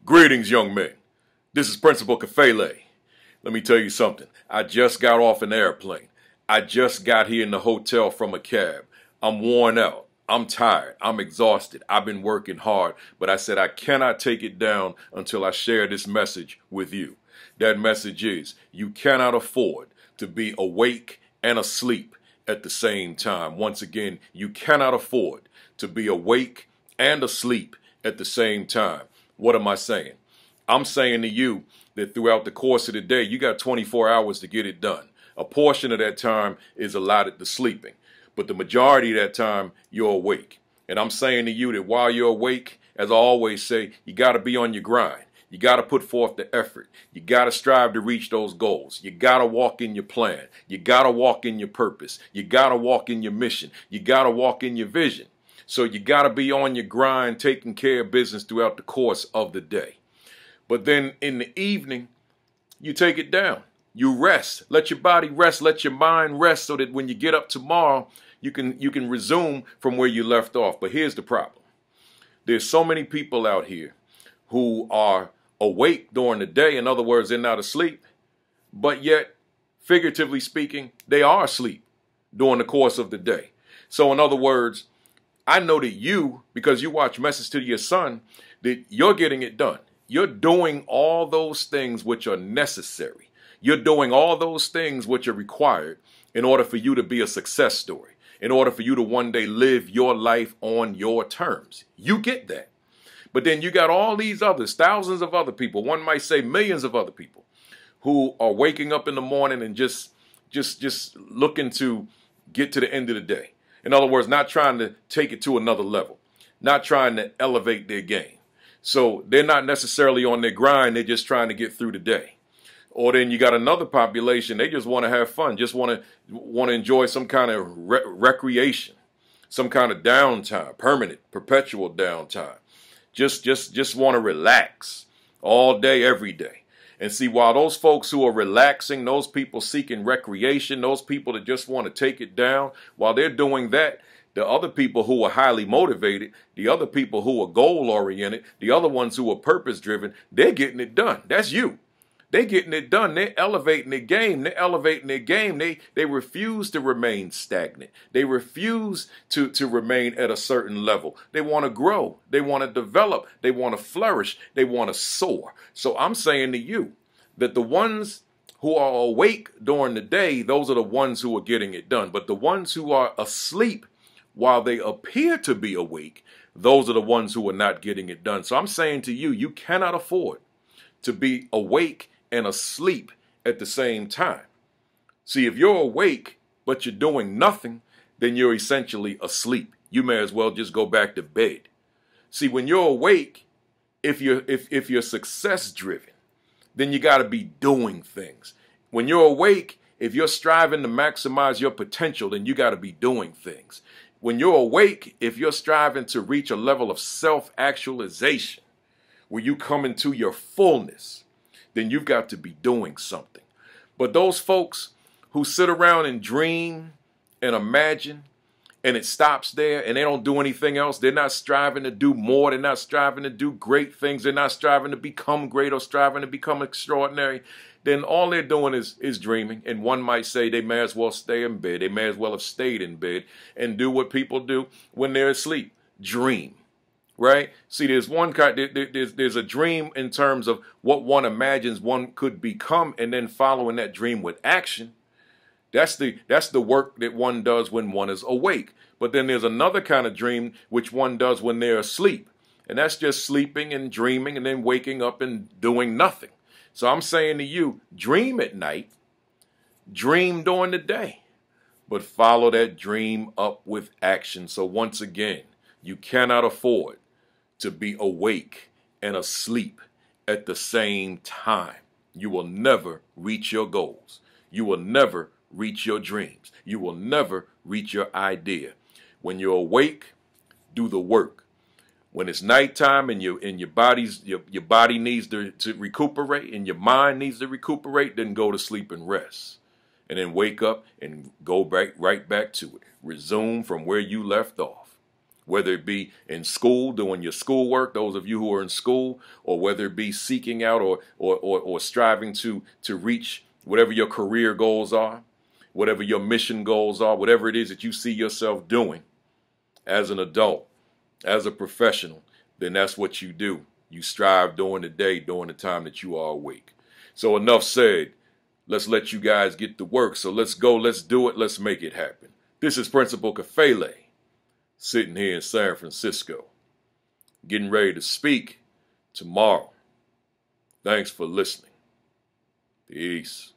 Greetings, young men. This is Principal Kafele. Let me tell you something. I just got off an airplane. I just got here in the hotel from a cab. I'm worn out. I'm tired. I'm exhausted. I've been working hard, but I said I cannot take it down until I share this message with you. That message is you cannot afford to be awake and asleep at the same time. Once again, you cannot afford to be awake and asleep at the same time. What am I saying? I'm saying to you that throughout the course of the day, you got 24 hours to get it done. A portion of that time is allotted to sleeping, but the majority of that time you're awake. And I'm saying to you that while you're awake, as I always say, you got to be on your grind. You got to put forth the effort. You got to strive to reach those goals. You got to walk in your plan. You got to walk in your purpose. You got to walk in your mission. You got to walk in your vision. So you got to be on your grind, taking care of business throughout the course of the day. But then in the evening, you take it down. You rest. Let your body rest. Let your mind rest so that when you get up tomorrow, you can resume from where you left off. But here's the problem. There's so many people out here who are awake during the day. In other words, they're not asleep. But yet, figuratively speaking, they are asleep during the course of the day. So in other words, I know that you, because you watch Message to Your Son, that you're getting it done. You're doing all those things which are necessary. You're doing all those things which are required in order for you to be a success story, in order for you to one day live your life on your terms. You get that. But then you got all these others, thousands of other people, one might say millions of other people, who are waking up in the morning and just looking to get to the end of the day. In other words, not trying to take it to another level, not trying to elevate their game. So they're not necessarily on their grind. They're just trying to get through the day. Or then you got another population. They just want to have fun, just want to enjoy some kind of recreation, some kind of downtime, permanent, perpetual downtime. Just want to relax all day, every day. And see, while those folks who are relaxing, those people seeking recreation, those people that just want to take it down, while they're doing that, the other people who are highly motivated, the other people who are goal-oriented, the other ones who are purpose-driven, they're getting it done. That's you. They're getting it done. They're elevating their game. They're elevating their game. They refuse to remain stagnant. They refuse to remain at a certain level. They want to grow. They want to develop. They want to flourish. They want to soar. So I'm saying to you that the ones who are awake during the day, those are the ones who are getting it done. But the ones who are asleep while they appear to be awake, those are the ones who are not getting it done. So I'm saying to you, you cannot afford to be awake and asleep at the same time. See, if you're awake, but you're doing nothing, then you're essentially asleep. You may as well just go back to bed. See, when you're awake, if you're success driven, then you got to be doing things. When you're awake, if you're striving to maximize your potential, then you got to be doing things. When you're awake, if you're striving to reach a level of self-actualization, where you come into your fullness, then you've got to be doing something. But those folks who sit around and dream and imagine, and it stops there, and they don't do anything else, they're not striving to do more, they're not striving to do great things, they're not striving to become great or striving to become extraordinary, then all they're doing is dreaming. And one might say they may as well stay in bed. They may as well have stayed in bed and do what people do when they're asleep. Dream. Right? See, there's one kind. There's a dream in terms of what one imagines one could become, and then following that dream with action. That's the work that one does when one is awake. But then there's another kind of dream which one does when they're asleep, and that's just sleeping and dreaming and then waking up and doing nothing. So I'm saying to you, dream at night, dream during the day, but follow that dream up with action. So once again, you cannot afford to be awake and asleep at the same time. You will never reach your goals. You will never reach your dreams. You will never reach your idea. When you're awake, do the work. When it's nighttime and your body needs to recuperate and your mind needs to recuperate, then go to sleep and rest. And then wake up and go right back to it. Resume from where you left off. whether it be in school, doing your schoolwork, those of you who are in school, or whether it be seeking out or striving to reach whatever your career goals are, whatever your mission goals are, whatever it is that you see yourself doing as an adult, as a professional, then that's what you do. You strive during the day, during the time that you are awake. So enough said. Let's let you guys get to work. So let's go. Let's do it. Let's make it happen. This is Principal Kafele, sitting here in San Francisco, getting ready to speak tomorrow. Thanks for listening. Peace.